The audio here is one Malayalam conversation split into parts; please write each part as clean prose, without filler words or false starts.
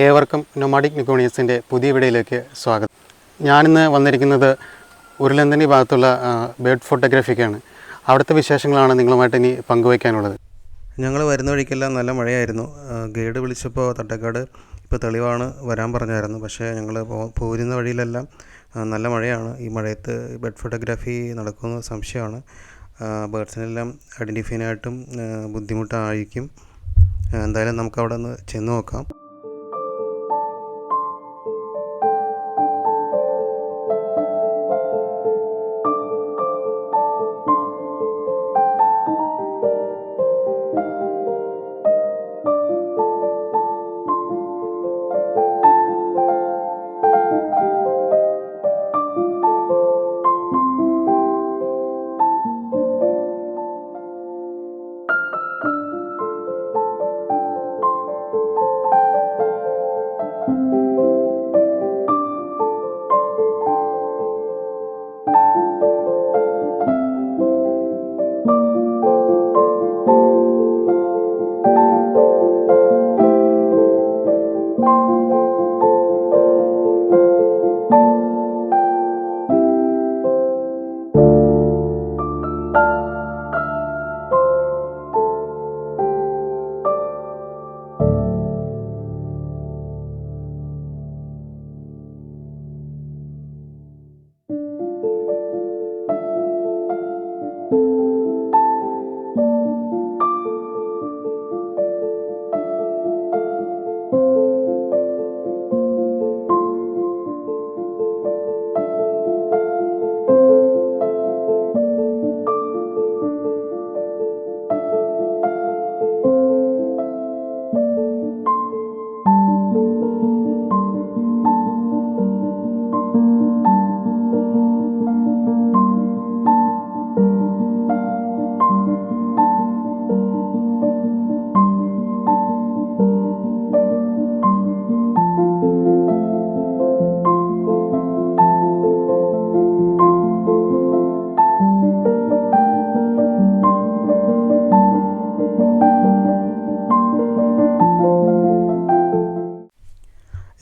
ഏവർക്കും നൊമാഡിക് നിക്കോണിയസിൻ്റെ പുതിയ വീഡിയോയിലേക്ക് സ്വാഗതം. ഞാനിന്ന് വന്നിരിക്കുന്നത് ഉരുളന്തനി ഭാഗത്തുള്ള ബേർഡ് ഫോട്ടോഗ്രാഫിക്കാണ്. അവിടുത്തെ വിശേഷങ്ങളാണ് നിങ്ങളുമായിട്ട് ഇനി പങ്കുവയ്ക്കാനുള്ളത്. ഞങ്ങൾ വരുന്ന വഴിക്കെല്ലാം നല്ല മഴയായിരുന്നു. ഗൈഡ് വിളിച്ചപ്പോൾ തട്ടേക്കാട് ഇപ്പോൾ തെളിവാണ് വരാൻ പറഞ്ഞായിരുന്നു. പക്ഷേ ഞങ്ങൾ പോരുന്ന വഴിയിലെല്ലാം നല്ല മഴയാണ്. ഈ മഴയത്ത് ബേർഡ് ഫോട്ടോഗ്രാഫി നടക്കുന്ന സംശയമാണ്. ബേർഡ്സിനെല്ലാം ഐഡൻറ്റിഫൈ ചെയ്യാനായിട്ടും ബുദ്ധിമുട്ടായിരിക്കും. എന്തായാലും നമുക്ക് അവിടെ ഒന്ന് ചെന്ന് നോക്കാം.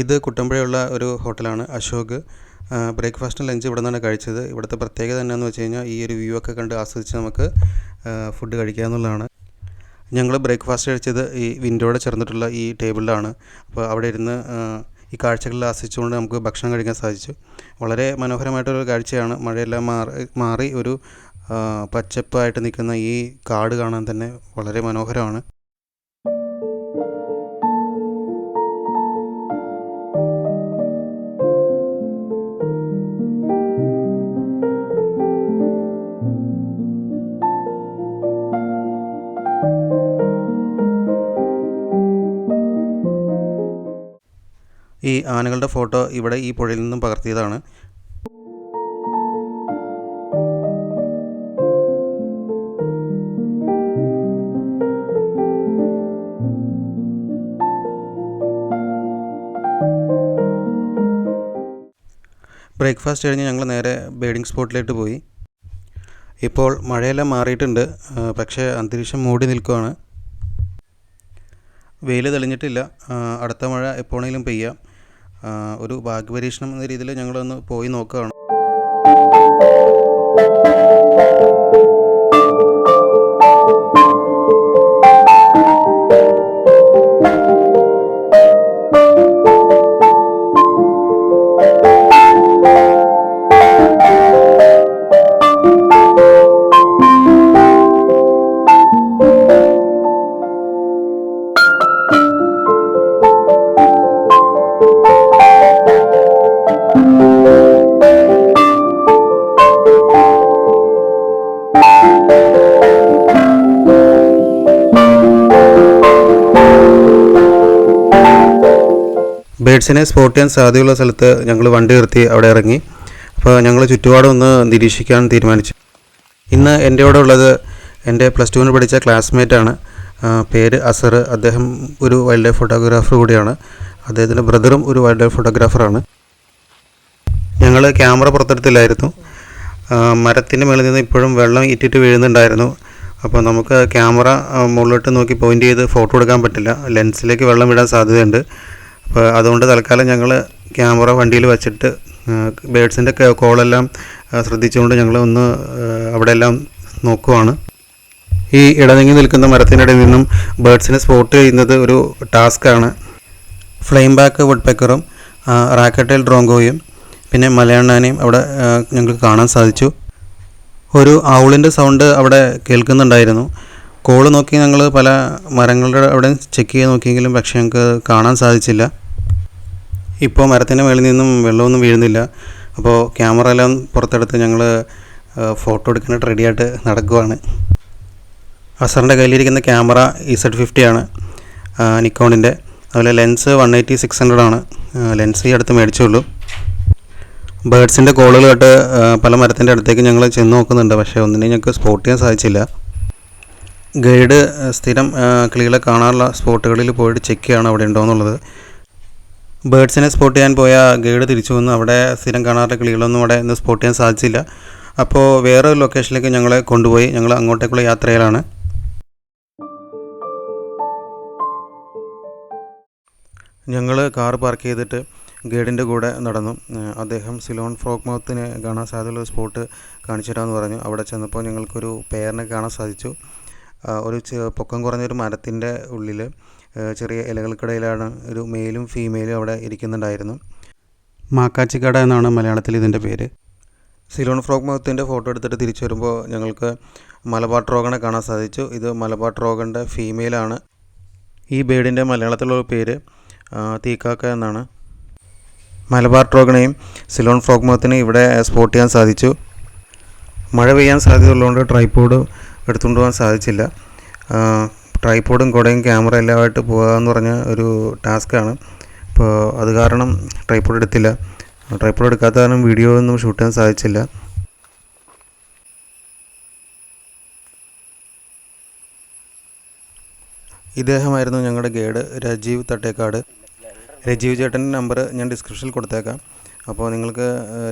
ഇത് കുട്ടമ്പുഴയുള്ള ഒരു ഹോട്ടലാണ് അശോക്. ബ്രേക്ക്ഫാസ്റ്റും ലഞ്ച് ഇവിടെ നിന്നാണ് കഴിച്ചത്. ഇവിടുത്തെ പ്രത്യേകത എന്നാന്ന് വെച്ച് കഴിഞ്ഞാൽ ഈ ഒരു വ്യൂ ഒക്കെ കണ്ട് ആസ്വദിച്ച് നമുക്ക് ഫുഡ് കഴിക്കാമെന്നുള്ളതാണ്. ഞങ്ങൾ ബ്രേക്ക്ഫാസ്റ്റ് കഴിച്ചത് ഈ വിൻഡോയുടെ ചേർന്നിട്ടുള്ള ഈ ടേബിളിലാണ്. അപ്പോൾ അവിടെ ഇരുന്ന് ഈ കാഴ്ചകളിൽ ആസ്വദിച്ചുകൊണ്ട് നമുക്ക് ഭക്ഷണം കഴിക്കാൻ സാധിച്ചു. വളരെ മനോഹരമായിട്ടൊരു കാഴ്ചയാണ്. മഴയെല്ലാം മാറി ഒരു പച്ചപ്പായിട്ട് നിൽക്കുന്ന ഈ കാട് കാണാൻ തന്നെ വളരെ മനോഹരമാണ്. ഈ ആനകളുടെ ഫോട്ടോ ഇവിടെ ഈ പുഴയിൽ നിന്നും പകർത്തിയതാണ്. ബ്രേക്ക്ഫാസ്റ്റ് കഴിഞ്ഞ് ഞങ്ങൾ നേരെ ബേഡിംഗ് സ്പോട്ടിലേക്ക് പോയി. ഇപ്പോൾ മഴയെല്ലാം മാറിയിട്ടുണ്ട്, പക്ഷേ അന്തരീക്ഷം മൂടി നിൽക്കുകയാണ്. വെയിൽ തെളിഞ്ഞിട്ടില്ല. അടുത്ത മഴ എപ്പോഴെങ്കിലും പെയ്യാം. ഒരു ഭാഗ്യപരീക്ഷണം എന്ന രീതിയിൽ ഞങ്ങളൊന്ന് പോയി നോക്കുകയാണ്. ബേഡ്സിനെ സ്പോട്ട് ചെയ്യാൻ സാധ്യതയുള്ള സ്ഥലത്ത് ഞങ്ങൾ വണ്ടി നിർത്തി അവിടെ ഇറങ്ങി. അപ്പോൾ ഞങ്ങൾ ചുറ്റുപാടും ഒന്ന് നിരീക്ഷിക്കാൻ തീരുമാനിച്ചു. ഇന്ന് എൻ്റെ കൂടെ ഉള്ളത് എൻ്റെ +2 പഠിച്ച ക്ലാസ്മേറ്റാണ്. പേര് അസർ. അദ്ദേഹം ഒരു വൈൽഡ് ലൈഫ് ഫോട്ടോഗ്രാഫർ കൂടിയാണ്. അദ്ദേഹത്തിൻ്റെ ബ്രദറും ഒരു വൈൽഡ് ലൈഫ് ഫോട്ടോഗ്രാഫറാണ്. ഞങ്ങൾ ക്യാമറ പുറത്തെടുത്തില്ലായിരുന്നു. മരത്തിൻ്റെ മുകളിൽ നിന്ന് ഇപ്പോഴും വെള്ളം ഇറ്റിട്ട് വീഴുന്നുണ്ടായിരുന്നു. അപ്പോൾ നമുക്ക് ക്യാമറ മുകളിലോട്ട് നോക്കി പോയിൻ്റ് ചെയ്ത് ഫോട്ടോ എടുക്കാൻ പറ്റില്ല. ലെൻസിലേക്ക് വെള്ളം വിടാൻ സാധ്യതയുണ്ട്. അപ്പോൾ അതുകൊണ്ട് തൽക്കാലം ഞങ്ങൾ ക്യാമറ വണ്ടിയിൽ വെച്ചിട്ട് ബേഡ്സിൻ്റെ കോളെല്ലാം ശ്രദ്ധിച്ചുകൊണ്ട് ഞങ്ങൾ ഒന്ന് അവിടെ എല്ലാം നോക്കുവാണ്. ഈ ഇടനീങ്ങി നിൽക്കുന്ന മരത്തിനിടയിൽ നിന്നും ബേഡ്സിനെ സ്പോട്ട് ചെയ്യുന്നത് ഒരു ടാസ്ക്കാണ്. ഫ്ലെയിം ബാക്ക് വുഡ്പെക്കറും റാക്കറ്റൈൽ ഡ്രോങ്കോയും പിന്നെ മലയണ്ണാനെയും അവിടെ ഞങ്ങൾക്ക് കാണാൻ സാധിച്ചു. ഒരു ഔളിൻ്റെ സൗണ്ട് അവിടെ കേൾക്കുന്നുണ്ടായിരുന്നു. കോള് നോക്കി ഞങ്ങൾ പല മരങ്ങളുടെ അവിടെ ചെക്ക് ചെയ്ത് നോക്കിയെങ്കിലും പക്ഷേ ഞങ്ങൾക്ക് കാണാൻ സാധിച്ചില്ല. ഇപ്പോൾ മരത്തിൻ്റെ മേളിൽ നിന്നും വെള്ളമൊന്നും വീഴുന്നില്ല. അപ്പോൾ ക്യാമറ എല്ലാം പുറത്തെടുത്ത് ഞങ്ങൾ ഫോട്ടോ എടുക്കാനായിട്ട് റെഡിയായിട്ട് നടക്കുവാണ്. അസറിൻ്റെ കയ്യിലിരിക്കുന്ന ക്യാമറ Z50 ആണ്, നിക്കോണിൻ്റെ. അതുപോലെ ലെൻസ് 180-600 ആണ്. ലെൻസ് ഈ അടുത്ത് മേടിച്ചുള്ളൂ. ബേഡ്സിൻ്റെ കോളുകൾ കേട്ട് പല മരത്തിൻ്റെ അടുത്തേക്ക് ഞങ്ങൾ ചെന്ന് നോക്കുന്നുണ്ട്, പക്ഷേ ഒന്നിനെയും ഞങ്ങൾക്ക് സ്പോട്ട് ചെയ്യാൻ സാധിച്ചില്ല. ഗൈഡ് സ്ഥിരം കിളികളെ കാണാനുള്ള സ്പോട്ടുകളിൽ പോയിട്ട് ചെക്ക് ചെയ്യണം അവിടെ ഉണ്ടോ എന്നുള്ളത്. ബേഡ്സിനെ സ്പോട്ട് ചെയ്യാൻ പോയ ഗൈഡ് തിരിച്ചു വന്നു. അവിടെ സ്ഥിരം കാണാറുള്ള കിളികളൊന്നും അവിടെ ഇന്ന് സ്പോട്ട് ചെയ്യാൻ സാധിച്ചില്ല. അപ്പോൾ വേറെ ഒരു ലൊക്കേഷനിലേക്ക് ഞങ്ങളെ കൊണ്ടുപോയി. ഞങ്ങൾ അങ്ങോട്ടേക്കുള്ള യാത്രയിലാണ്. ഞങ്ങൾ കാർ പാർക്ക് ചെയ്തിട്ട് ഗൈഡിൻ്റെ കൂടെ നടന്നു. അദ്ദേഹം സിലോൺ ഫ്രോഗ് മൗത്തിനെ കാണാൻ സാധ്യതയുള്ള ഒരു സ്പോട്ട് കാണിച്ചു തരാമെന്ന് പറഞ്ഞു. അവിടെ ചെന്നപ്പോൾ ഞങ്ങൾക്കൊരു പെയറിനെ കാണാൻ സാധിച്ചു. ഒരു പൊക്കം കുറഞ്ഞൊരു മരത്തിൻ്റെ ഉള്ളിൽ ചെറിയ ഇലകൾക്കിടയിലാണ് ഒരു മെയിലും ഫീമെയിലും അവിടെ ഇരിക്കുന്നുണ്ടായിരുന്നു. മാക്കാച്ചിക്കട എന്നാണ് മലയാളത്തിൽ ഇതിൻ്റെ പേര്. സിലോൺ ഫ്രോഗ് മൗത്തിൻ്റെ ഫോട്ടോ എടുത്തിട്ട് തിരിച്ചു വരുമ്പോൾ ഞങ്ങൾക്ക് മലബാർ ട്രോഗനെ കാണാൻ സാധിച്ചു. ഇത് മലബാർ ട്രോഗൻ്റെ ഫീമെയിലാണ്. ഈ ബേഡിൻ്റെ മലയാളത്തിലുള്ള പേര് തീക്കാക്ക എന്നാണ്. മലബാർ ട്രോഗനെയും സിലോൺ ഫ്രോഗ് മൗത്തിനെയും ഇവിടെ സ്പോട്ട് ചെയ്യാൻ സാധിച്ചു. മഴ പെയ്യാൻ സാധ്യതയുള്ളതുകൊണ്ട് ട്രൈപോഡ് എടുത്തുകൊണ്ട് പോകാൻ സാധിച്ചില്ല. ട്രൈപോഡും കുടയും ക്യാമറ എല്ലാമായിട്ട് പോകാമെന്ന് പറഞ്ഞ ഒരു ടാസ്ക്കാണ്. അപ്പോൾ അത് കാരണം ട്രൈപോഡ് എടുത്തില്ല. ട്രൈപോഡ് എടുക്കാത്ത കാരണം വീഡിയോ ഒന്നും ഷൂട്ട് ചെയ്യാൻ സാധിച്ചില്ല. ഇദ്ദേഹമായിരുന്നു ഞങ്ങളുടെ ഗൈഡ് രാജീവ് തട്ടേക്കാട്. രജീവ് ചേട്ടൻ്റെ നമ്പർ ഞാൻ ഡിസ്ക്രിപ്ഷനിൽ കൊടുത്തേക്കാം. അപ്പോൾ നിങ്ങൾക്ക്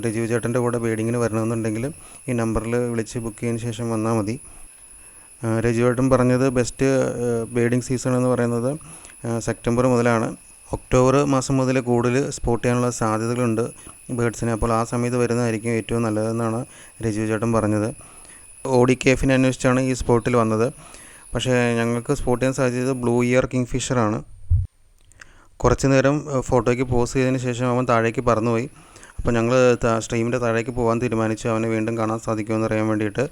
രജീവ് ചേട്ടൻ്റെ കൂടെ ബേഡിങ്ങിന് വരണമെന്നുണ്ടെങ്കിൽ ഈ നമ്പറിൽ വിളിച്ച് ബുക്ക് ചെയ്തതിന് ശേഷം വന്നാൽ മതി. രജീവ് ചേട്ടൻ പറഞ്ഞത് ബെസ്റ്റ് ബേഡിങ് സീസൺ എന്ന് പറയുന്നത് സെപ്റ്റംബർ മുതലാണ്. ഒക്ടോബർ മാസം മുതൽ കൂടുതൽ സ്പോട്ട് ചെയ്യാനുള്ള സാധ്യതകളുണ്ട് ബേഡ്സിനെ. അപ്പോൾ ആ സമയത്ത് വരുന്നതായിരിക്കും ഏറ്റവും നല്ലതെന്നാണ് രജീവ് ചേട്ടൻ പറഞ്ഞത്. ODKF അന്വേഷിച്ചാണ് ഈ സ്പോട്ടിൽ വന്നത്. പക്ഷേ ഞങ്ങൾക്ക് സ്പോട്ട് ചെയ്യാൻ സാധിച്ചത് ബ്ലൂ ഇയർ കിങ് ഫിഷറാണ്. കുറച്ച് നേരം ഫോട്ടോയ്ക്ക് പോസ് ചെയ്തതിന് ശേഷം അവൻ താഴേക്ക് പറന്നുപോയി. അപ്പോൾ ഞങ്ങൾ സ്ട്രീമിൻ്റെ താഴേക്ക് പോകാൻ തീരുമാനിച്ചു, അവനെ വീണ്ടും കാണാൻ സാധിക്കുമെന്ന് അറിയാൻ വേണ്ടിയിട്ട്.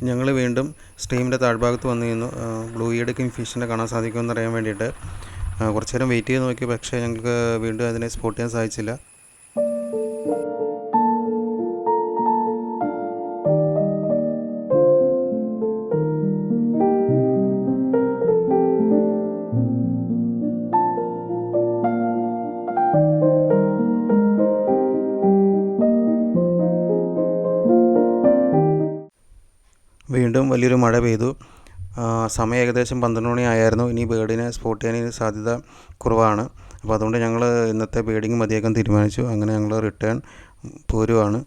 ഞങ്ങൾ വീണ്ടും സ്ട്രീമിൻ്റെ താഴ്ഭാഗത്ത് വന്നു നിന്നു. ബ്ലൂ ഇയർഡ് കിങ് ഫിഷിനെ കാണാൻ സാധിക്കുമെന്ന് അറിയാൻ വേണ്ടിയിട്ട് കുറച്ച് നേരം വെയിറ്റ് ചെയ്ത് നോക്കി. പക്ഷേ ഞങ്ങൾക്ക് വീണ്ടും അതിനെ സ്പോട്ട് ചെയ്യാൻ സാധിച്ചില്ല. വീണ്ടും വലിയൊരു മഴ പെയ്തു. സമയം ഏകദേശം 12 മണി ആയിരുന്നു. ഇനി ബേർഡിനെ സ്പോട്ട് ചെയ്യാൻ സാധ്യത കുറവാണ്. അപ്പോൾ അതുകൊണ്ട് ഞങ്ങൾ ഇന്നത്തെ ബേർഡിങ് മതിയാക്കാൻ തീരുമാനിച്ചു. അങ്ങനെ ഞങ്ങൾ റിട്ടേൺ പോരുവാണ്.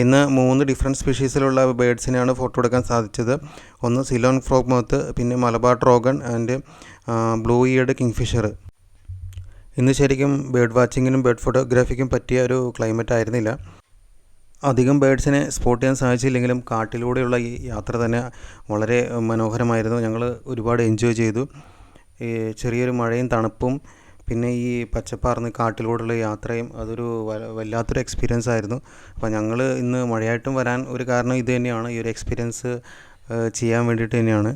ഇന്ന് 3 ഡിഫറെൻറ്റ് സ്പീഷീസിലുള്ള ബേഡ്സിനെയാണ് ഫോട്ടോ എടുക്കാൻ സാധിച്ചത്. ഒന്ന് സിലോൺ ഫ്രോഗ് മൗത്ത്, പിന്നെ Malabar ട്രോഗൺ and blue heard kingfisher. ഇന്ന് ശരിക്കും ബേർഡ് വാച്ചിങ്ങിനും ബേർഡ് ഫോട്ടോഗ്രാഫിക്കും പറ്റിയ ഒരു ക്ലൈമറ്റ് ആയിരുന്നില്ല. അധികം ബേഡ്സിനെ സ്പോട്ട് ചെയ്യാൻ സാധിച്ചില്ലെങ്കിലും കാട്ടിലൂടെയുള്ള ഈ യാത്ര തന്നെ വളരെ മനോഹരമായിരുന്നു. ഞങ്ങൾ ഒരുപാട് എൻജോയ് ചെയ്തു. ഈ ചെറിയൊരു മഴയും തണുപ്പും പിന്നെ ഈ പച്ചപ്പാർന്ന് കാട്ടിലൂടെയുള്ള യാത്രയും അതൊരു വല്ലാത്തൊരു എക്സ്പീരിയൻസ് ആയിരുന്നു. അപ്പോൾ ഞങ്ങൾ ഇന്ന് മഴയായിട്ടും വരാൻ ഒരു കാരണം ഇത് തന്നെയാണ്, ഈ ഒരു എക്സ്പീരിയൻസ് ചെയ്യാൻ വേണ്ടിയിട്ട് തന്നെയാണ്.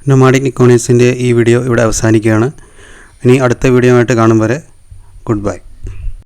നൊമാഡിക് നിക്കോണിയസിൻ്റെ ഈ വീഡിയോ ഇവിടെ അവസാനിക്കുകയാണ്. ഇനി അടുത്ത വീഡിയോ ആയിട്ട് കാണും വരെ ഗുഡ് ബൈ.